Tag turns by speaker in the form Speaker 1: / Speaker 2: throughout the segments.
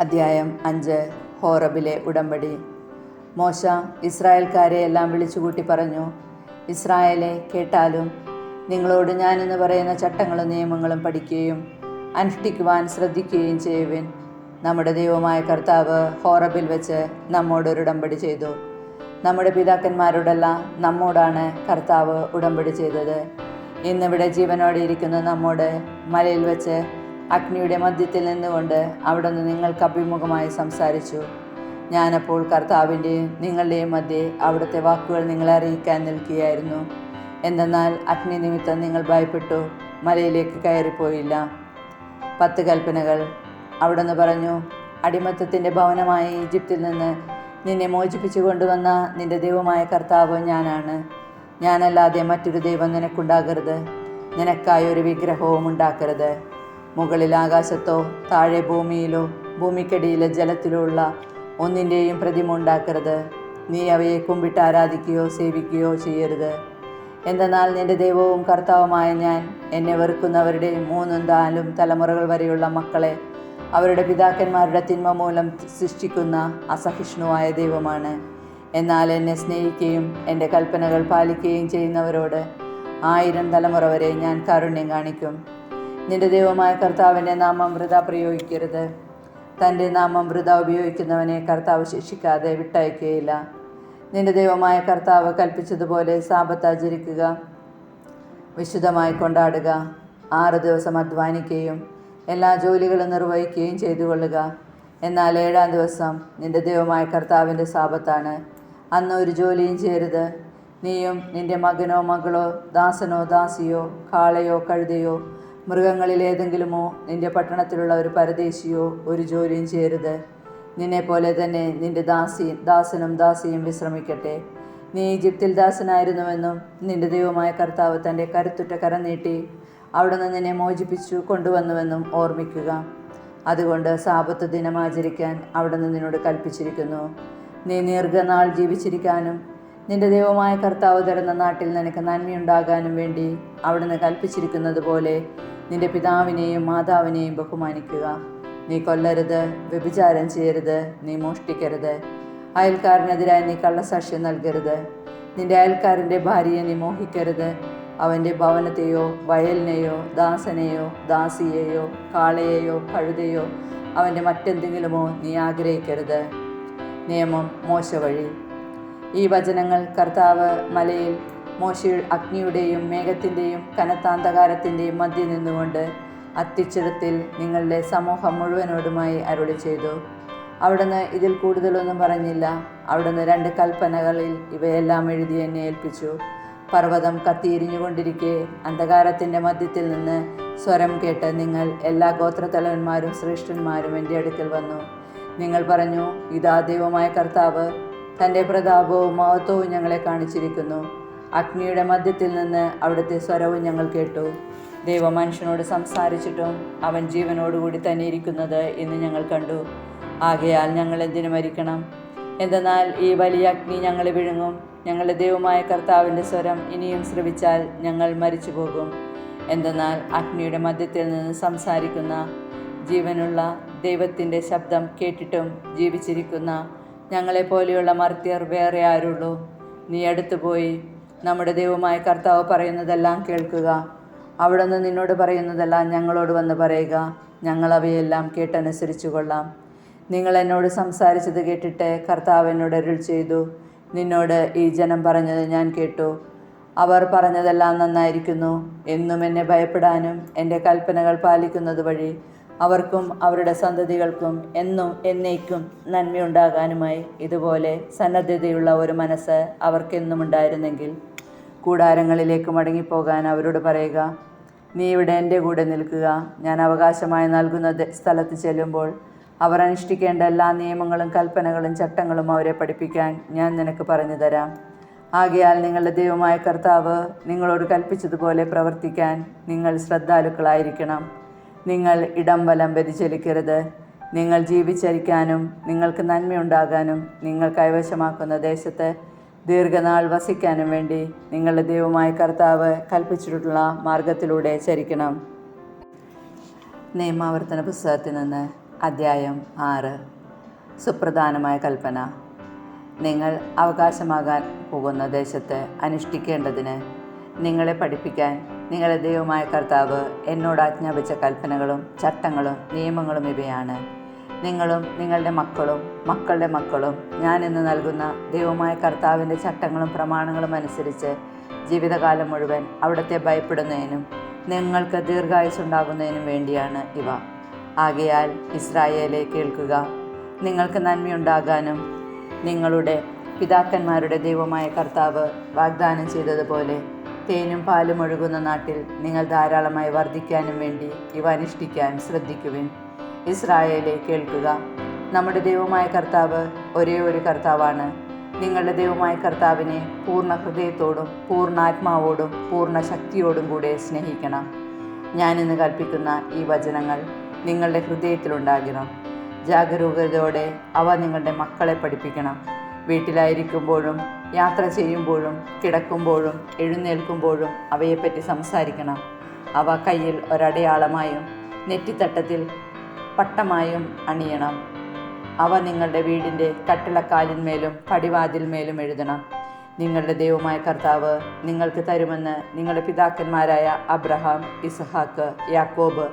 Speaker 1: അദ്ധ്യായം 5. ഹോറബിലെ ഉടമ്പടി. മോശ ഇസ്രായേൽക്കാരെ എല്ലാം വിളിച്ചുകൂട്ടി പറഞ്ഞു, ഇസ്രായേലെ കേട്ടാലും, നിങ്ങളോട് ഞാനെന്ന് പറയുന്ന ചട്ടങ്ങളും നിയമങ്ങളും പഠിക്കുകയും അനുഷ്ഠിക്കുവാൻ ശ്രദ്ധിക്കുകയും ചെയ്യുവിൻ. നമ്മുടെ ദൈവമായ കർത്താവ് ഹോറബിൽ വെച്ച് നമ്മോടൊരു ഉടമ്പടി ചെയ്തു. നമ്മുടെ പിതാക്കന്മാരോടല്ല, നമ്മോടാണ് കർത്താവ് ഉടമ്പടി ചെയ്തത്. ഇന്നിവിടെ ജീവനോടെ ഇരിക്കുന്ന നമ്മോട് മലയിൽ വെച്ച് അഗ്നിയുടെ മധ്യത്തിൽ നിന്നുകൊണ്ട് അവിടുന്ന് നിങ്ങൾക്ക് അഭിമുഖമായി സംസാരിച്ചു. ഞാനപ്പോൾ കർത്താവിൻ്റെയും നിങ്ങളുടെയും മധ്യേ അവിടുത്തെ വാക്കുകൾ നിങ്ങളെ അറിയിക്കാൻ നിൽക്കുകയായിരുന്നു. എന്തെന്നാൽ അഗ്നി നിമിത്തം നിങ്ങൾ ഭയപ്പെട്ടു മലയിലേക്ക് കയറിപ്പോയില്ല. 10 കൽപ്പനകൾ. അവിടുന്ന് പറഞ്ഞു, അടിമത്തത്തിൻ്റെ ഭവനമായ ഈജിപ്തിൽ നിന്ന് നിന്നെ മോചിപ്പിച്ചു കൊണ്ടുവന്ന നിന്റെ ദൈവമായ കർത്താവ് ഞാനാണ്. ഞാനല്ലാതെ മറ്റൊരു ദൈവം നിനക്കുണ്ടാകരുത്. നിനക്കായി ഒരു വിഗ്രഹവും ഉണ്ടാക്കരുത്. മുകളിൽ ആകാശത്തോ താഴെ ഭൂമിയിലോ ഭൂമിക്കടിയിലെ ജലത്തിലോ ഉള്ള ഒന്നിൻ്റെയും പ്രതിമ ഉണ്ടാക്കരുത്. നീ അവയെ കുമ്പിട്ട് ആരാധിക്കുകയോ സേവിക്കുകയോ ചെയ്യരുത്. എന്തെന്നാൽ നിന്റെ ദൈവവും കർത്താവുമായ ഞാൻ എന്നെ വെറുക്കുന്നവരുടെ 3, 4 തലമുറകൾ വരെയുള്ള മക്കളെ അവരുടെ പിതാക്കന്മാരുടെ തിന്മ മൂലം സൃഷ്ടിക്കുന്ന അസഹിഷ്ണുവായ ദൈവമാണ്. എന്നാൽ എന്നെ സ്നേഹിക്കുകയും എൻ്റെ കൽപ്പനകൾ പാലിക്കുകയും ചെയ്യുന്നവരോട് 1000 തലമുറ വരെ ഞാൻ കാരുണ്യം കാണിക്കും. നിന്റെ ദൈവമായ കർത്താവിൻ്റെ നാമം വൃഥ പ്രയോഗിക്കരുത്. തൻ്റെ നാമം വൃഥ ഉപയോഗിക്കുന്നവനെ കർത്താവ് ശിക്ഷിക്കാതെ വിട്ടയക്കുകയില്ല. നിന്റെ ദൈവമായ കർത്താവ് കൽപ്പിച്ചതുപോലെ സാബത്ത് ആചരിക്കുക, വിശുദ്ധമായി കൊണ്ടാടുക. 6 ദിവസം അധ്വാനിക്കുകയും എല്ലാ ജോലികളും നിർവഹിക്കുകയും ചെയ്തു കൊള്ളുക. എന്നാൽ 7-ാം ദിവസം നിന്റെ ദൈവമായ കർത്താവിൻ്റെ സാബത്താണ്. അന്ന് ഒരു ജോലിയും ചെയ്യരുത്. നീയും നിന്റെ മകനോ മകളോ ദാസനോ ദാസിയോ കാളയോ കഴുതയോ മൃഗങ്ങളിലേതെങ്കിലുമോ നിന്റെ പട്ടണത്തിലുള്ള ഒരു പരദേശിയോ ഒരു ജോലിയും ചെയ്യരുത്. നിന്നെപ്പോലെ തന്നെ നിന്റെ ദാസനും ദാസിയും വിശ്രമിക്കട്ടെ. നീ ഈജിപ്തിൽ ദാസനായിരുന്നുവെന്നും നിന്റെ ദൈവമായ കർത്താവ് തൻ്റെ കരുത്തുറ്റ കരം നീട്ടി അവിടുന്ന് നിന്നെ മോചിപ്പിച്ചു കൊണ്ടുവന്നുവെന്നും ഓർമ്മിക്കുക. അതുകൊണ്ട് സാബത്ത് ദിനം ആചരിക്കാൻ അവിടുന്ന് നിന്നോട് കൽപ്പിച്ചിരിക്കുന്നു. നീ ദീർഘനാൾ ജീവിച്ചിരിക്കാനും നിന്റെ ദൈവമായ കർത്താവ് തരുന്ന നാട്ടിൽ നിനക്ക് നന്മയുണ്ടാകാനും വേണ്ടി അവിടുന്ന് കൽപ്പിച്ചിരിക്കുന്നത് പോലെ നിന്റെ പിതാവിനെയും മാതാവിനെയും ബഹുമാനിക്കുക. നീ കൊല്ലരുത്, വ്യഭിചാരം ചെയ്യരുത്, നീ മോഷ്ടിക്കരുത്, അയൽക്കാരനെതിരായി നീ കള്ളസാക്ഷ്യം നൽകരുത്, നിന്റെ അയൽക്കാരൻ്റെ ഭാര്യയെ നീ മോഹിക്കരുത്, അവൻ്റെ ഭവനത്തെയോ വയലിനെയോ ദാസനെയോ ദാസിയെയോ കാളയെയോ കഴുതയോ അവൻ്റെ മറ്റെന്തെങ്കിലുമോ നീ ആഗ്രഹിക്കരുത്. നിയമം മോശ വഴി. ഈ വചനങ്ങൾ കർത്താവ് മലയിൽ മോശയിൽ അഗ്നിയുടെയും മേഘത്തിൻ്റെയും കനത്താന്തകാരത്തിൻ്റെയും മധ്യ നിന്നുകൊണ്ട് അത്യുച്ചത്തിൽ നിങ്ങളുടെ സമൂഹം മുഴുവനോടുമായി അരുളി ചെയ്തു. അവിടുന്ന് ഇതിൽ കൂടുതലൊന്നും പറഞ്ഞില്ല. അവിടുന്ന് 2 കൽപ്പനകളിൽ ഇവയെല്ലാം എഴുതി എന്നെ ഏൽപ്പിച്ചു. പർവ്വതം കത്തിയിരിഞ്ഞുകൊണ്ടിരിക്കെ അന്ധകാരത്തിൻ്റെ മധ്യത്തിൽ നിന്ന് സ്വരം കേട്ട് നിങ്ങൾ എല്ലാ ഗോത്രത്തലവന്മാരും ശ്രേഷ്ഠന്മാരും എൻ്റെ അടുക്കൽ വന്നു. നിങ്ങൾ പറഞ്ഞു, ഇതാ ദൈവമായ കർത്താവ് തൻ്റെ പ്രതാപവും മഹത്വവും ഞങ്ങളെ കാണിച്ചിരിക്കുന്നു. അഗ്നിയുടെ മധ്യത്തിൽ നിന്ന് അവിടുത്തെ സ്വരവും ഞങ്ങൾ കേട്ടു. ദൈവം മനുഷ്യനോട് സംസാരിച്ചിട്ടും അവൻ ജീവനോടുകൂടി തന്നെ ഇരിക്കുന്നത് എന്ന് ഞങ്ങൾ കണ്ടു. ആകയാൽ ഞങ്ങൾ എന്തിനു മരിക്കണം? എന്തെന്നാൽ ഈ വലിയ അഗ്നി ഞങ്ങളെ വിഴുങ്ങും. ഞങ്ങളുടെ ദൈവമായ കർത്താവിൻ്റെ സ്വരം ഇനിയും ശ്രവിച്ചാൽ ഞങ്ങൾ മരിച്ചു പോകും. എന്തെന്നാൽ അഗ്നിയുടെ മധ്യത്തിൽ നിന്ന് സംസാരിക്കുന്ന ജീവനുള്ള ദൈവത്തിൻ്റെ ശബ്ദം കേട്ടിട്ടും ജീവിച്ചിരിക്കുന്ന ഞങ്ങളെപ്പോലെയുള്ള മർത്യർ വേറെ ആരുള്ളൂ? നീ അടുത്തുപോയി നമ്മുടെ ദൈവമായ കർത്താവ് പറയുന്നതെല്ലാം കേൾക്കുക. അവിടുന്ന് നിന്നോട് പറയുന്നതെല്ലാം ഞങ്ങളോട് വന്ന് പറയുക. ഞങ്ങൾ അവയെല്ലാം കേട്ടനുസരിച്ചു കൊള്ളാം. നിങ്ങൾ എന്നോട് സംസാരിച്ചത് കേട്ടിട്ട് കർത്താവ് എന്നോട് അരുൾ ചെയ്തു, നിന്നോട് ഈ ജനം പറഞ്ഞത് ഞാൻ കേട്ടു. അവർ പറഞ്ഞതെല്ലാം നന്നായിരിക്കുന്നു. എന്നും എന്നെ ഭയപ്പെടാനും എൻ്റെ കൽപ്പനകൾ പാലിക്കുന്നത് വഴി അവർക്കും അവരുടെ സന്തതികൾക്കും എന്നും എന്നേക്കും നന്മയുണ്ടാകാനുമായി ഇതുപോലെ സന്നദ്ധതയുള്ള ഒരു മനസ്സ് അവർക്കെന്നും ഉണ്ടായിരുന്നെങ്കിൽ കൂടാരങ്ങളിലേക്ക് മടങ്ങിപ്പോകാൻ അവരോട് പറയുക. നീ ഇവിടെ എൻ്റെ കൂടെ നിൽക്കുക. ഞാൻ അവകാശമായി നൽകുന്ന സ്ഥലത്ത് ചെല്ലുമ്പോൾ അവർ അനുഷ്ഠിക്കേണ്ട എല്ലാ നിയമങ്ങളും കൽപ്പനകളും ചട്ടങ്ങളും അവരെ പഠിപ്പിക്കാൻ ഞാൻ നിനക്ക് പറഞ്ഞു തരാം. ആകയാൽ നിങ്ങളുടെ ദൈവമായ കർത്താവ് നിങ്ങളോട് കൽപ്പിച്ചതുപോലെ പ്രവർത്തിക്കാൻ നിങ്ങൾ ശ്രദ്ധാലുക്കളായിരിക്കണം. നിങ്ങൾ ഇടം വലം വ്യതിചലിക്കരുത്. നിങ്ങൾ ജീവിച്ചിരിക്കാനും നിങ്ങൾക്ക് നന്മയുണ്ടാകാനും നിങ്ങൾ കൈവശമാക്കുന്ന ദേശത്ത് ദീർഘനാൾ വസിക്കാനും വേണ്ടി നിങ്ങളുടെ ദൈവമായ കർത്താവ് കൽപ്പിച്ചിട്ടുള്ള മാർഗത്തിലൂടെ ചരിക്കണം. നിയമാവർത്തന പുസ്തകത്തിൽ നിന്ന് അദ്ധ്യായം 6. സുപ്രധാനമായ കൽപ്പന. നിങ്ങൾ അവകാശമാകാൻ പോകുന്ന ദേശത്ത് അനുഷ്ഠിക്കേണ്ടതിന് നിങ്ങളെ പഠിപ്പിക്കാൻ നിങ്ങളുടെ ദൈവമായ കർത്താവ് എന്നോട് ആജ്ഞാപിച്ച കൽപ്പനകളും ചട്ടങ്ങളും നിയമങ്ങളും ഇവയാണ്. നിങ്ങളും നിങ്ങളുടെ മക്കളും മക്കളുടെ മക്കളും ഞാൻ ഇന്ന് നൽകുന്ന ദൈവമായ കർത്താവിൻ്റെ ചട്ടങ്ങളും പ്രമാണങ്ങളും അനുസരിച്ച് ജീവിതകാലം മുഴുവൻ അവിടുത്തെ ഭയപ്പെടുന്നതിനും നിങ്ങൾക്ക് ദീർഘായുസ്സുണ്ടാകുന്നതിനും വേണ്ടിയാണ് ഇവ. ആകയാൽ ഇസ്രായേലേ, കേൾക്കുക. നിങ്ങൾക്ക് നന്മയുണ്ടാകാനും നിങ്ങളുടെ പിതാക്കന്മാരുടെ ദൈവമായ കർത്താവ് വാഗ്ദാനം ചെയ്തതുപോലെ തേനും പാലും ഒഴുകുന്ന നാട്ടിൽ നിങ്ങൾ ധാരാളമായി വർദ്ധിക്കാനും വേണ്ടി ഇവ അനുഷ്ഠിക്കാൻ ശ്രദ്ധിക്കുവിൻ. ഇസ്രായേലേ, കേൾക്കുക. നമ്മുടെ ദൈവമായ കർത്താവ് ഒരേ ഒരു കർത്താവാണ്. നിങ്ങളുടെ ദൈവമായ കർത്താവിനെ പൂർണ്ണ ഹൃദയത്തോടും പൂർണ്ണ ആത്മാവോടും പൂർണ്ണ ശക്തിയോടും കൂടെ സ്നേഹിക്കണം. ഞാനിന്ന് കൽപ്പിക്കുന്ന ഈ വചനങ്ങൾ നിങ്ങളുടെ ഹൃദയത്തിലുണ്ടാകണം. ജാഗരൂകതയോടെ അവ നിങ്ങളുടെ മക്കളെ പഠിപ്പിക്കണം. വീട്ടിലായിരിക്കുമ്പോഴും യാത്ര ചെയ്യുമ്പോഴും കിടക്കുമ്പോഴും എഴുന്നേൽക്കുമ്പോഴും അവയെപ്പറ്റി സംസാരിക്കണം. അവ കയ്യിൽ ഒരടയാളമായും നെറ്റിത്തട്ടത്തിൽ പട്ടമായും അണിയണം. അവ നിങ്ങളുടെ വീടിൻ്റെ കട്ടിളക്കാലിന്മേലും പടിവാതിൽമേലും എഴുതണം. നിങ്ങളുടെ ദൈവമായ കർത്താവ് നിങ്ങൾക്ക് തരുമെന്ന് നിങ്ങളുടെ പിതാക്കന്മാരായ അബ്രഹാം, ഇസ്ഹാക്ക്, യാക്കോബ്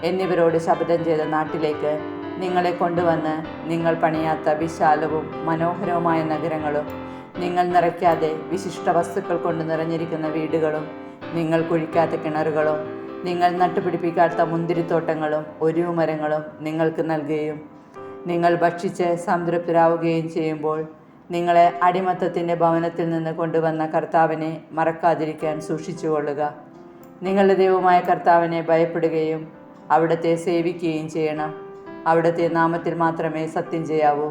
Speaker 1: എന്നിവരോട് ശപഥം ചെയ്ത നാട്ടിലേക്ക് നിങ്ങളെ കൊണ്ടുവന്ന് നിങ്ങൾ പണിയാത്ത വിശാലവും മനോഹരവുമായ നഗരങ്ങളും നിങ്ങൾ നിറയ്ക്കാതെ വിശിഷ്ട വസ്തുക്കൾ കൊണ്ട് നിറഞ്ഞിരിക്കുന്ന വീടുകളും നിങ്ങൾ കുഴിക്കാത്ത കിണറുകളും നിങ്ങൾ നട്ടുപിടിപ്പിക്കാത്ത മുന്തിരിത്തോട്ടങ്ങളും ഒലിവു മരങ്ങളും നിങ്ങൾക്ക് നൽകുകയും നിങ്ങൾ ഭക്ഷിച്ച് സംതൃപ്തരാവുകയും ചെയ്യുമ്പോൾ നിങ്ങളെ അടിമത്തത്തിൻ്റെ ഭവനത്തിൽ നിന്ന് കൊണ്ടുവന്ന കർത്താവിനെ മറക്കാതിരിക്കാൻ സൂക്ഷിച്ചുകൊള്ളുക. നിങ്ങളുടെ ദൈവമായ കർത്താവിനെ ഭയപ്പെടുകയും അവിടുത്തെ സേവിക്കുകയും ചെയ്യണം. അവിടുത്തെ നാമത്തിൽ മാത്രമേ സത്യം ചെയ്യാവൂ.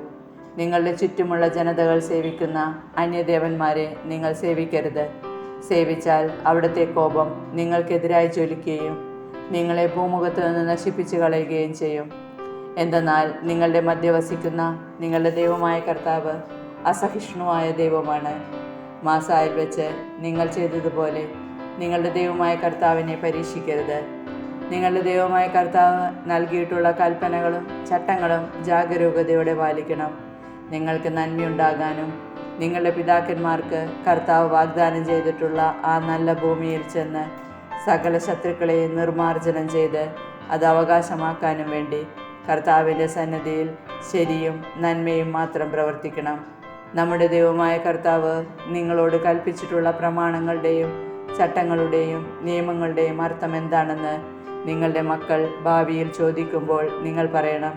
Speaker 1: നിങ്ങളുടെ ചുറ്റുമുള്ള ജനതകൾ സേവിക്കുന്ന അന്യദേവന്മാരെ നിങ്ങൾ സേവിക്കരുത്. സേവിച്ചാൽ അവിടുത്തെ കോപം നിങ്ങൾക്കെതിരായി ജ്വലിക്കുകയും നിങ്ങളെ ഭൂമുഖത്ത് നിന്ന് നശിപ്പിച്ചു കളയുകയും ചെയ്യും. എന്തെന്നാൽ നിങ്ങളുടെ മധ്യ വസിക്കുന്ന നിങ്ങളുടെ ദൈവമായ കർത്താവ് അസഹിഷ്ണുവായ ദൈവമാണ്. മാസായിൽ വെച്ച് നിങ്ങൾ ചെയ്തതുപോലെ നിങ്ങളുടെ ദൈവമായ കർത്താവിനെ പരീക്ഷിക്കരുത്. നിങ്ങളുടെ ദൈവമായ കർത്താവ് നൽകിയിട്ടുള്ള കൽപ്പനകളും ചട്ടങ്ങളും ജാഗരൂകതയോടെ പാലിക്കണം. നിങ്ങൾക്ക് നന്മയുണ്ടാകാനും നിങ്ങളുടെ പിതാക്കന്മാർക്ക് കർത്താവ് വാഗ്ദാനം ചെയ്തിട്ടുള്ള ആ നല്ല ഭൂമിയിൽ ചെന്ന് സകല ശത്രുക്കളെയും നിർമ്മാർജ്ജനം ചെയ്ത് അത് അവകാശമാക്കാനും വേണ്ടി കർത്താവിൻ്റെ സന്നിധിയിൽ ശരിയും നന്മയും മാത്രം പ്രവർത്തിക്കണം. നമ്മുടെ ദൈവമായ കർത്താവ് നിങ്ങളോട് കൽപ്പിച്ചിട്ടുള്ള പ്രമാണങ്ങളുടെയും ചട്ടങ്ങളുടെയും നിയമങ്ങളുടെയും അർത്ഥം എന്താണെന്ന് നിങ്ങളുടെ മക്കൾ ഭാവിയിൽ ചോദിക്കുമ്പോൾ നിങ്ങൾ പറയണം: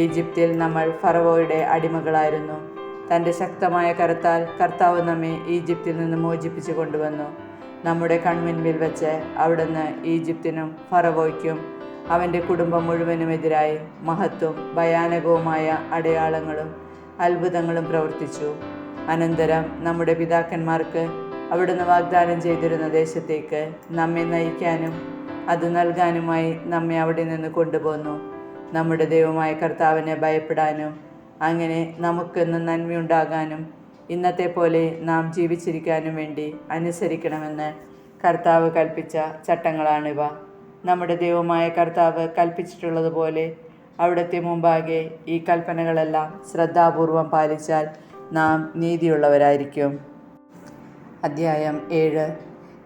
Speaker 1: ഈജിപ്തിൽ നമ്മൾ ഫറവോയുടെ അടിമകളായിരുന്നു. തൻ്റെ ശക്തമായ കരത്താൽ കർത്താവ് നമ്മെ ഈജിപ്തിൽ നിന്ന് മോചിപ്പിച്ചു കൊണ്ടുവന്നു. നമ്മുടെ കൺമുൻപിൽ വെച്ച് അവിടുന്ന് ഈജിപ്തിനും ഫറവോയ്ക്കും അവൻ്റെ കുടുംബം മുഴുവനുമെതിരായി മഹത്വം ഭയാനകവുമായ അടയാളങ്ങളും അത്ഭുതങ്ങളും പ്രവർത്തിച്ചു. അനന്തരം നമ്മുടെ പിതാക്കന്മാർക്ക് അവിടുന്ന് വാഗ്ദാനം ചെയ്തിരുന്ന ദേശത്തേക്ക് നമ്മെ നയിക്കാനും അത് നൽകാനുമായി നമ്മെ അവിടെ നിന്ന് കൊണ്ടുപോന്നു. നമ്മുടെ ദൈവമായ കർത്താവിനെ ഭയപ്പെടാനും അങ്ങനെ നമുക്കെന്നും നന്മയുണ്ടാകാനും ഇന്നത്തെ പോലെ നാം ജീവിച്ചിരിക്കാനും വേണ്ടി അനുസരിക്കണമെന്ന് കർത്താവ് കൽപ്പിച്ച ചട്ടങ്ങളാണിവ. നമ്മുടെ ദൈവമായ കർത്താവ് കൽപ്പിച്ചിട്ടുള്ളതുപോലെ അവിടുത്തെ മുമ്പാകെ ഈ കൽപ്പനകളെല്ലാം ശ്രദ്ധാപൂർവം പാലിച്ചാൽ നാം നീതിയുള്ളവരായിരിക്കും. അദ്ധ്യായം 7.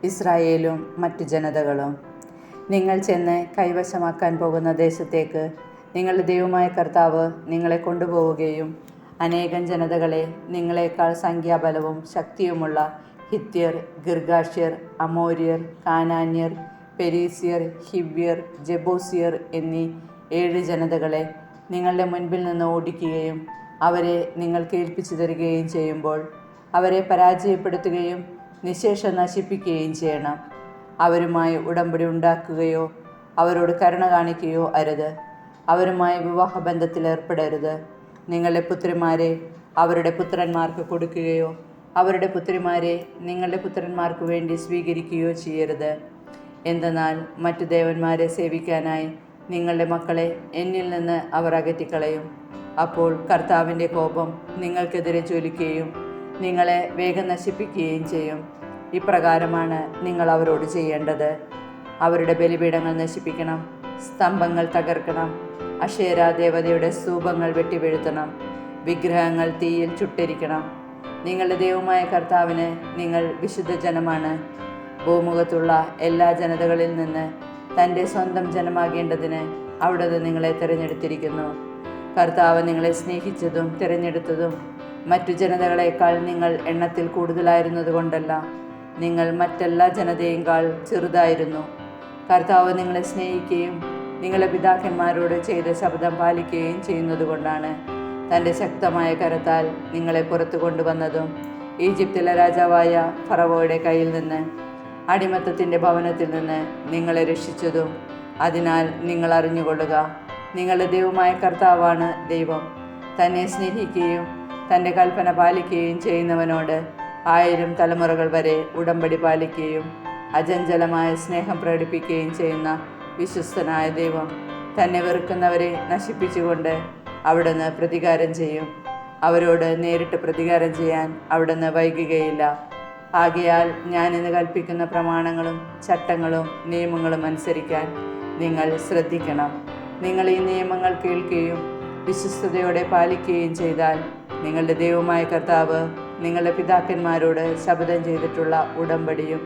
Speaker 1: ഇസ്രായേലും മറ്റു ജനതകളും. നിങ്ങൾ ചെന്ന് കൈവശമാക്കാൻ പോകുന്ന ദേശത്തേക്ക് നിങ്ങളുടെ ദൈവമായ കർത്താവ് നിങ്ങളെ കൊണ്ടുപോവുകയും അനേകം ജനതകളെ നിങ്ങളെക്കാൾ സംഖ്യാബലവും ശക്തിയുമുള്ള ഹിത്യർ, ഗിർഗാഷ്യർ, അമോര്യർ, കാനാന്യർ, പെരീസ്യർ, ഹിവ്യർ, ജെബൂസിയർ എന്നീ 7 ജനതകളെ നിങ്ങളുടെ മുൻപിൽ നിന്ന് ഓടിക്കുകയും അവരെ നിങ്ങൾക്ക് ഏൽപ്പിച്ചു തരികയും ചെയ്യുമ്പോൾ അവരെ പരാജയപ്പെടുത്തുകയും നിശേഷം നശിപ്പിക്കുകയും ചെയ്യണം. അവരുമായി ഉടമ്പടി ഉണ്ടാക്കുകയോ അവരോട് കരുണ കാണിക്കുകയോ അരുത്. അവരുമായി വിവാഹബന്ധത്തിൽ ഏർപ്പെടരുത്. നിങ്ങളുടെ പുത്രിമാരെ അവരുടെ പുത്രന്മാർക്ക് കൊടുക്കുകയോ അവരുടെ പുത്രിമാരെ നിങ്ങളുടെ പുത്രന്മാർക്ക് വേണ്ടി സ്വീകരിക്കുകയോ ചെയ്യരുത്. എന്തെന്നാൽ മറ്റു ദേവന്മാരെ സേവിക്കാനായി നിങ്ങളുടെ മക്കളെ എന്നിൽ നിന്ന് അവർ അകറ്റിക്കളയും. അപ്പോൾ കർത്താവിൻ്റെ കോപം നിങ്ങൾക്കെതിരെ ജ്വലിക്കുകയും നിങ്ങളെ വേഗം നശിപ്പിക്കുകയും ചെയ്യും. ഇപ്രകാരമാണ് നിങ്ങൾ അവരോട് ചെയ്യേണ്ടത്: അവരുടെ ബലിപീഠങ്ങൾ നശിപ്പിക്കണം, സ്തംഭങ്ങൾ തകർക്കണം, അക്ഷേര ദേവതയുടെ സ്തൂപങ്ങൾ വെട്ടിവീഴ്ത്തണം, വിഗ്രഹങ്ങൾ തീയിൽ ചുട്ടിരിക്കണം. നിങ്ങളുടെ ദൈവമായ കർത്താവിന് നിങ്ങൾ വിശുദ്ധ ജനമാണ്. ഭൂമുഖത്തുള്ള എല്ലാ ജനതകളിൽ നിന്ന് തൻ്റെ സ്വന്തം ജനമാകേണ്ടതിന് അവിടുന്ന് നിങ്ങളെ തിരഞ്ഞെടുത്തിരിക്കുന്നു. കർത്താവ് നിങ്ങളെ സ്നേഹിച്ചതും തിരഞ്ഞെടുത്തതും മറ്റു ജനതകളേക്കാൾ നിങ്ങൾ എണ്ണത്തിൽ കൂടുതലായിരുന്നത് കൊണ്ടല്ല, നിങ്ങൾ മറ്റെല്ലാ ജനതയേക്കാൾ ചെറുതായിരുന്നു. കർത്താവ് നിങ്ങളെ സ്നേഹിക്കുകയും നിങ്ങളുടെ പിതാക്കന്മാരോട് ചെയ്ത ശപഥം പാലിക്കുകയും ചെയ്യുന്നതുകൊണ്ടാണ് തൻ്റെ ശക്തമായ കരത്താൽ നിങ്ങളെ പുറത്തു കൊണ്ടുവന്നതും ഈജിപ്തിലെ രാജാവായ ഫറവോയുടെ കയ്യിൽ നിന്ന്, അടിമത്തത്തിൻ്റെ ഭവനത്തിൽ നിന്ന് നിങ്ങളെ രക്ഷിച്ചതും. അതിനാൽ നിങ്ങൾ അറിഞ്ഞുകൊള്ളുക, നിങ്ങളുടെ ദൈവമായ കർത്താവാണ് ദൈവം. തന്നെ സ്നേഹിക്കുകയും തൻ്റെ കൽപ്പന പാലിക്കുകയും ചെയ്യുന്നവനോട് 1000 തലമുറകൾ വരെ ഉടമ്പടി പാലിക്കുകയും അചഞ്ചലമായ സ്നേഹം പ്രകടിപ്പിക്കുകയും ചെയ്യുന്ന വിശ്വസ്തനായ ദൈവം തന്നെ വെറുക്കുന്നവരെ നശിപ്പിച്ചുകൊണ്ട് അവിടുന്ന് പ്രതികാരം ചെയ്യും. അവരോട് നേരിട്ട് പ്രതികാരം ചെയ്യാൻ അവിടുന്ന് വൈകുകയില്ല. ആകയാൽ ഞാനിന്ന് കൽപ്പിക്കുന്ന പ്രമാണങ്ങളും ചട്ടങ്ങളും നിയമങ്ങളും അനുസരിക്കാൻ നിങ്ങൾ ശ്രദ്ധിക്കണം. നിങ്ങൾ ഈ നിയമങ്ങൾ കേൾക്കുകയും വിശ്വസ്തയോടെ പാലിക്കുകയും ചെയ്താൽ നിങ്ങളുടെ ദൈവമായ കർത്താവ് നിങ്ങളുടെ പിതാക്കന്മാരോട് ശപഥം ചെയ്തിട്ടുള്ള ഉടമ്പടിയും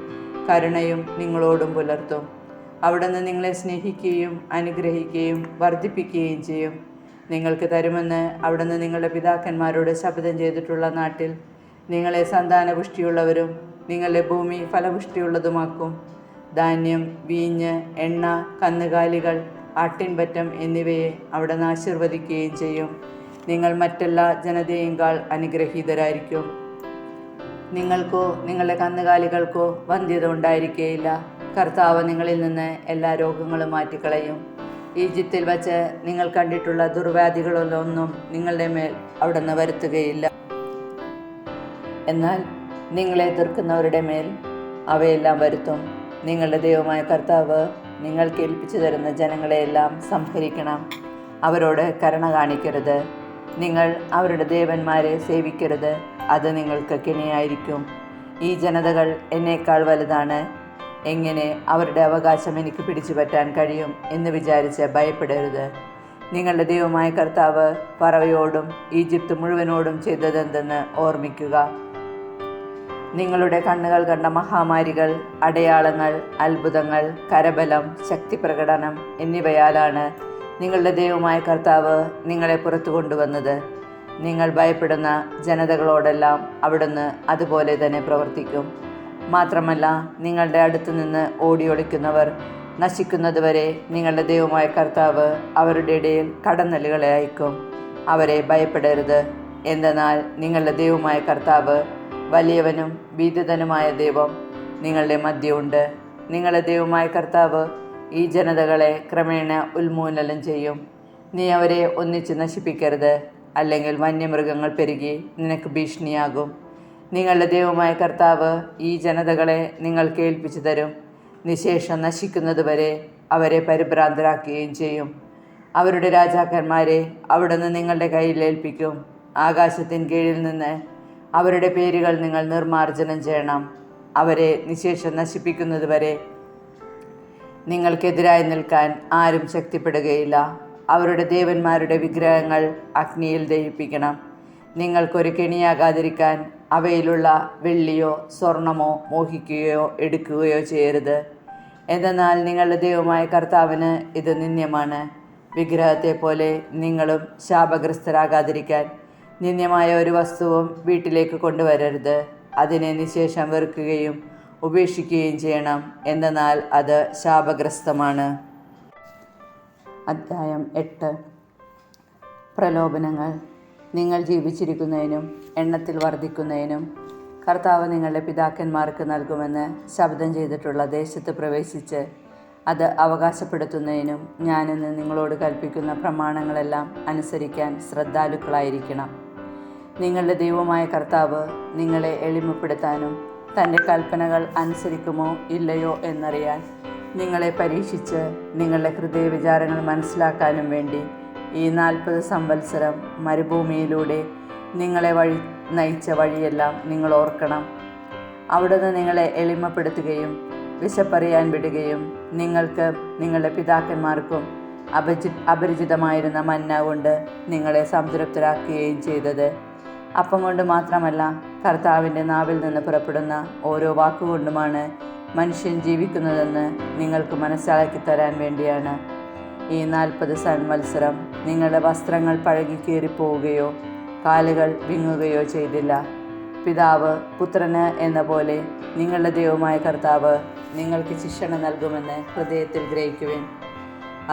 Speaker 1: കരുണയും നിങ്ങളോടും പുലർത്തും. അവിടുന്ന് നിങ്ങളെ സ്നേഹിക്കുകയും അനുഗ്രഹിക്കുകയും വർദ്ധിപ്പിക്കുകയും ചെയ്യും. നിങ്ങൾക്ക് തരുമെന്ന് അവിടുന്ന് നിങ്ങളുടെ പിതാക്കന്മാരോട് ശപഥം ചെയ്തിട്ടുള്ള നാട്ടിൽ നിങ്ങളെ സന്താനപുഷ്ടിയുള്ളവരും നിങ്ങളുടെ ഭൂമി ഫലപുഷ്ടിയുള്ളതുമാക്കും. ധാന്യം, വീഞ്ഞ്, എണ്ണ, കന്നുകാലികൾ, ആട്ടിൻപറ്റം എന്നിവയെ അവിടുന്ന് ആശീർവദിക്കുകയും ചെയ്യും. നിങ്ങൾ മറ്റെല്ലാ ജനതയേക്കാൾ അനുഗ്രഹീതരായിരിക്കും. നിങ്ങൾക്കോ നിങ്ങളുടെ കന്നുകാലികൾക്കോ വന്ധ്യത ഉണ്ടായിരിക്കുകയില്ല. കർത്താവ് നിങ്ങളിൽ നിന്ന് എല്ലാ രോഗങ്ങളും മാറ്റിക്കളയും. ഈജിപ്തിൽ വച്ച് നിങ്ങൾ കണ്ടിട്ടുള്ള ദുർവ്യാധികളൊന്നും നിങ്ങളുടെ മേൽ അവിടുന്ന് വരുത്തുകയില്ല. എന്നാൽ നിങ്ങളെ എതിർക്കുന്നവരുടെ മേൽ അവയെല്ലാം വരുത്തും. നിങ്ങളുടെ ദൈവമായ കർത്താവ് നിങ്ങൾക്ക് ഏൽപ്പിച്ചു തരുന്ന ജനങ്ങളെയെല്ലാം സംഹരിക്കണം. അവരോട് കരുണ കാണിക്കരുത്. നിങ്ങൾ അവരുടെ ദേവന്മാരെ സേവിക്കരുത്. അത് നിങ്ങൾക്ക് കെണിയായിരിക്കും. ഈ ജനതകൾ എന്നേക്കാൾ വലുതാണ്. എങ്ങനെ അവരുടെ അവകാശം എനിക്ക് പിടിച്ചു പറ്റാൻ കഴിയും എന്ന് വിചാരിച്ച് ഭയപ്പെടരുത്. നിങ്ങളുടെ ദൈവമായ കർത്താവ് ഫറവയോടും ഈജിപ്ത് മുഴുവനോടും ചെയ്തതെന്തെന്ന് ഓർമ്മിക്കുക. നിങ്ങളുടെ കണ്ണുകൾ കണ്ട മഹാമാരികൾ, അടയാളങ്ങൾ, അത്ഭുതങ്ങൾ, കരബലം, ശക്തിപ്രകടനം എന്നിവയാലാണ് നിങ്ങളുടെ ദൈവമായ കർത്താവ് നിങ്ങളെ പുറത്തു കൊണ്ടുവന്നത്. നിങ്ങൾ ഭയപ്പെടുന്ന ജനതകളോടെല്ലാം അവിടുന്ന് അതുപോലെ തന്നെ പ്രവർത്തിക്കും. മാത്രമല്ല, നിങ്ങളുടെ അടുത്ത് നിന്ന് ഓടിയൊളിക്കുന്നവർ നശിക്കുന്നതുവരെ നിങ്ങളുടെ ദൈവമായ കർത്താവ് അവരുടെ ഇടയിൽ കടന്നലുകളെ അയക്കും. അവരെ ഭയപ്പെടരുത്. എന്തെന്നാൽ നിങ്ങളുടെ ദൈവമായ കർത്താവ് വലിയവനും ഭീതിതനുമായ ദൈവം നിങ്ങളുടെ മധ്യമുണ്ട്. നിങ്ങളുടെ ദൈവമായ കർത്താവ് ഈ ജനതകളെ ക്രമേണ ഉന്മൂലനം ചെയ്യും. നീ അവരെ ഒന്നിച്ച് നശിപ്പിക്കരുത്, അല്ലെങ്കിൽ വന്യമൃഗങ്ങൾ പെരുകി നിനക്ക് ഭീഷണിയാകും. നിങ്ങളുടെ ദൈവമായ കർത്താവ് ഈ ജനതകളെ നിങ്ങൾക്ക് ഏൽപ്പിച്ചു തരും. നിശേഷം നശിക്കുന്നതുവരെ അവരെ പരിഭ്രാന്തരാക്കുകയും ചെയ്യും. അവരുടെ രാജാക്കന്മാരെ അവിടുന്ന് നിങ്ങളുടെ കയ്യിൽ ഏൽപ്പിക്കും. ആകാശത്തിൻ കീഴിൽ നിന്ന് അവരുടെ പേരുകൾ നിങ്ങൾ നിർമ്മാർജ്ജനം ചെയ്യണം. അവരെ നിശേഷം നശിപ്പിക്കുന്നതുവരെ നിങ്ങൾക്കെതിരായി നിൽക്കാൻ ആരും ശക്തിപ്പെടുകയില്ല. അവരുടെ ദേവന്മാരുടെ വിഗ്രഹങ്ങൾ അഗ്നിയിൽ ദഹിപ്പിക്കണം. നിങ്ങൾക്കൊരു കെണിയാകാതിരിക്കാൻ അവയിലുള്ള വെള്ളിയോ സ്വർണമോ മോഹിക്കുകയോ എടുക്കുകയോ ചെയ്യരുത്. എന്തെന്നാൽ നിങ്ങളുടെ ദൈവമായ കർത്താവിന് ഇത് നിന്ദ്യമാണ്. വിഗ്രഹത്തെ പോലെ നിങ്ങളും ശാപഗ്രസ്തരാകാതിരിക്കാൻ നിന്ദ്യമായ ഒരു വസ്തുവും വീട്ടിലേക്ക് കൊണ്ടുവരരുത്. അതിനെ നിശേഷം വെറുക്കുകയും ഉപേക്ഷിക്കുകയും ചെയ്യണം. എന്തെന്നാൽ അത് ശാപഗ്രസ്തമാണ്. അധ്യായം 8. പ്രലോഭനങ്ങൾ. നിങ്ങൾ ജീവിച്ചിരിക്കുന്നതിനും എണ്ണത്തിൽ വർദ്ധിക്കുന്നതിനും കർത്താവ് നിങ്ങളുടെ പിതാക്കന്മാർക്ക് നൽകുമെന്ന് ശപഥം ചെയ്തിട്ടുള്ള ദേശത്ത് പ്രവേശിച്ച് അത് അവകാശപ്പെടുത്തുന്നതിനും ഞാനിന്ന് നിങ്ങളോട് കൽപ്പിക്കുന്ന പ്രമാണങ്ങളെല്ലാം അനുസരിക്കാൻ ശ്രദ്ധാലുക്കളായിരിക്കണം. നിങ്ങളുടെ ദൈവമായ കർത്താവ് നിങ്ങളെ എളിമപ്പെടുത്താനും തൻ്റെ കൽപ്പനകൾ അനുസരിക്കുമോ ഇല്ലയോ എന്നറിയാൻ നിങ്ങളെ പരീക്ഷിച്ച് നിങ്ങളുടെ ഹൃദയവിചാരങ്ങൾ മനസ്സിലാക്കാനും വേണ്ടി ഈ 40 സംവത്സരം മരുഭൂമിയിലൂടെ നിങ്ങളെ നയിച്ച വഴിയെല്ലാം നിങ്ങൾ ഓർക്കണം. അവിടുന്ന് നിങ്ങളെ എളിമപ്പെടുത്തുകയും വിശപ്പറിയാൻ വിടുകയും നിങ്ങൾക്ക് നിങ്ങളുടെ പിതാക്കന്മാർക്കും അപരിചിതമായിരുന്ന മന്ന കൊണ്ട് നിങ്ങളെ സംതൃപ്തരാക്കുകയും ചെയ്തത്. അപ്പം കൊണ്ട് മാത്രമല്ല, കർത്താവിൻ്റെ നാവിൽ നിന്ന് പുറപ്പെടുന്ന ഓരോ വാക്കുകൊണ്ടുമാണ് മനുഷ്യൻ ജീവിക്കുന്നതെന്ന് നിങ്ങൾക്ക് മനസ്സിലാക്കി തരാൻ വേണ്ടിയാണ്. ഈ 40 സംവത്സരം നിങ്ങളുടെ വസ്ത്രങ്ങൾ പഴകിക്കേറിപ്പോവുകയോ കാലുകൾ വിങ്ങുകയോ ചെയ്തില്ല. പിതാവ് പുത്രന് എന്ന പോലെ നിങ്ങളുടെ ദൈവമായ കർത്താവ് നിങ്ങൾക്ക് ശിക്ഷണ നൽകുമെന്ന് ഹൃദയത്തിൽ ഗ്രഹിക്കുവിൻ.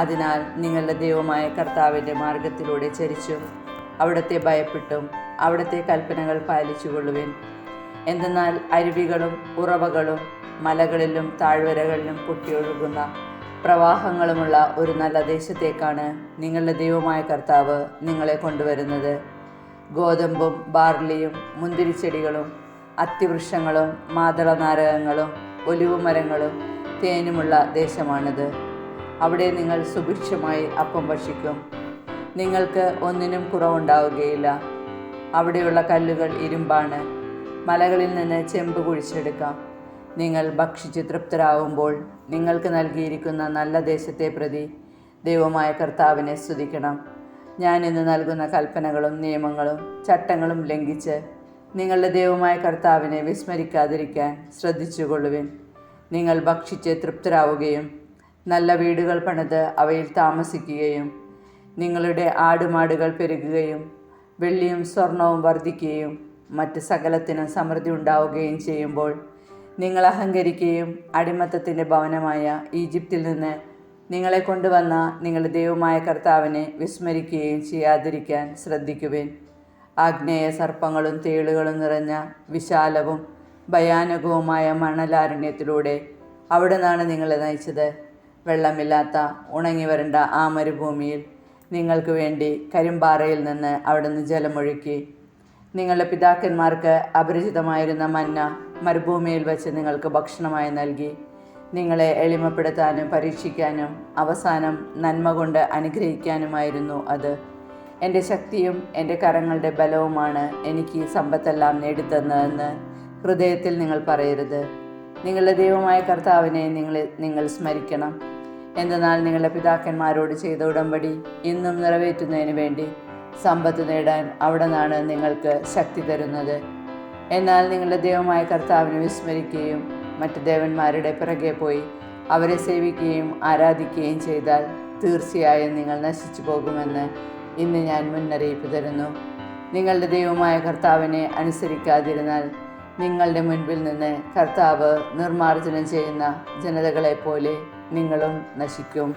Speaker 1: അതിനാൽ നിങ്ങളുടെ ദൈവമായ കർത്താവിൻ്റെ മാർഗത്തിലൂടെ ചരിച്ചു അവിടുത്തെ ഭയപ്പെട്ടും അവിടുത്തെ കൽപ്പനകൾ പാലിച്ചുകൊള്ളുവിൻ. എന്തെന്നാൽ അരുവികളും ഉറവകളും മലകളിലും താഴ്വരകളിലും പൊട്ടിയൊഴുകുന്ന പ്രവാഹങ്ങളുമുള്ള ഒരു നല്ല ദേശത്തേക്കാണ് നിങ്ങളുടെ ദൈവമായ കർത്താവ് നിങ്ങളെ കൊണ്ടുവരുന്നത്. ഗോതമ്പും ബാർലിയും മുന്തിരിച്ചെടികളും അത്തിവൃക്ഷങ്ങളും മാതളനാരകങ്ങളും ഒലിവുമരങ്ങളും തേനുമുള്ള ദേശമാണിത്. അവിടെ നിങ്ങൾ സുഭിക്ഷമായി അപ്പം ഭക്ഷിക്കും. നിങ്ങൾക്ക് ഒന്നിനും കുറവുണ്ടാവുകയില്ല. അവിടെയുള്ള കല്ലുകൾ ഇരുമ്പാണ്. മലകളിൽ നിന്ന് ചെമ്പ് കുഴിച്ചെടുക്കാം. നിങ്ങൾ ഭക്ഷിച്ച് തൃപ്തരാകുമ്പോൾ നിങ്ങൾക്ക് നൽകിയിരിക്കുന്ന നല്ല ദേശത്തെ പ്രതി ദൈവമായ കർത്താവിനെ സ്തുതിക്കണം. ഞാൻ ഇന്ന് നൽകുന്ന കൽപ്പനകളും നിയമങ്ങളും ചട്ടങ്ങളും ലംഘിച്ച് നിങ്ങളുടെ ദൈവമായ കർത്താവിനെ വിസ്മരിക്കാതിരിക്കാൻ ശ്രദ്ധിച്ചുകൊള്ളുവിൻ. നിങ്ങൾ ഭക്ഷിച്ച് തൃപ്തരാവുകയും നല്ല വീടുകൾ പണിത് അവയിൽ താമസിക്കുകയും നിങ്ങളുടെ ആടുമാടുകൾ പെരുകുകയും വെള്ളിയും സ്വർണവും വർദ്ധിക്കുകയും മറ്റ് സകലത്തിനും സമൃദ്ധി ഉണ്ടാവുകയും ചെയ്യുമ്പോൾ നിങ്ങൾ അഹങ്കരിക്കുകയും അടിമത്തത്തിൻ്റെ ഭവനമായ ഈജിപ്തിൽ നിന്ന് നിങ്ങളെ കൊണ്ടുവന്ന നിങ്ങളുടെ ദൈവമായ കർത്താവിനെ വിസ്മരിക്കുകയും ചെയ്യാതിരിക്കാൻ ശ്രദ്ധിക്കുവിൻ. ആഗ്നേയ സർപ്പങ്ങളും തേളുകളും നിറഞ്ഞ വിശാലവും ഭയാനകവുമായ മണലാരണ്യത്തിലൂടെ അവിടെ നിന്നാണ് നിങ്ങളെ നയിച്ചത്. വെള്ളമില്ലാത്ത ഉണങ്ങി വരണ്ട ആ മരുഭൂമിയിൽ നിങ്ങൾക്ക് വേണ്ടി കരിമ്പാറയിൽ നിന്ന് അവിടുന്ന് ജലമൊഴുക്കി. നിങ്ങളുടെ പിതാക്കന്മാർക്ക് അപരിചിതമായിരുന്ന മന്ന മരുഭൂമിയിൽ വച്ച് നിങ്ങൾക്ക് ഭക്ഷണമായി നൽകി. നിങ്ങളെ എളിമപ്പെടുത്താനും പരീക്ഷിക്കാനും അവസാനം നന്മ കൊണ്ട് അനുഗ്രഹിക്കാനുമായിരുന്നു അത്. എൻ്റെ ശക്തിയും എൻ്റെ കരങ്ങളുടെ ബലവുമാണ് എനിക്ക് ഈ സമ്പത്തെല്ലാം നേടിത്തന്നതെന്ന് ഹൃദയത്തിൽ നിങ്ങൾ പറയരുത്. നിങ്ങളുടെ ദൈവമായ കർത്താവിനെ നിങ്ങൾ സ്മരിക്കണം. എന്തെന്നാൽ നിങ്ങളുടെ പിതാക്കന്മാരോട് ചെയ്ത ഉടമ്പടി ഇന്നും നിറവേറ്റുന്നതിന് വേണ്ടി സമ്പത്ത് നേടാൻ അവിടെ നിന്നാണ് നിങ്ങൾക്ക് ശക്തി തരുന്നത്. എന്നാൽ നിങ്ങളുടെ ദൈവമായ കർത്താവിനെ വിസ്മരിക്കുകയും മറ്റ് ദേവന്മാരുടെ പിറകെ പോയി അവരെ സേവിക്കുകയും ആരാധിക്കുകയും ചെയ്താൽ തീർച്ചയായും നിങ്ങൾ നശിച്ചു പോകുമെന്ന് ഇന്ന് ഞാൻ മുന്നറിയിപ്പ് തരുന്നു. നിങ്ങളുടെ ദൈവമായ കർത്താവിനെ അനുസരിക്കാതിരുന്നാൽ നിങ്ങളുടെ മുൻപിൽ നിന്ന് കർത്താവ് നിർമ്മാർജ്ജനം ചെയ്യുന്ന ജനതകളെപ്പോലെ നിങ്ങളും നശിക്കും.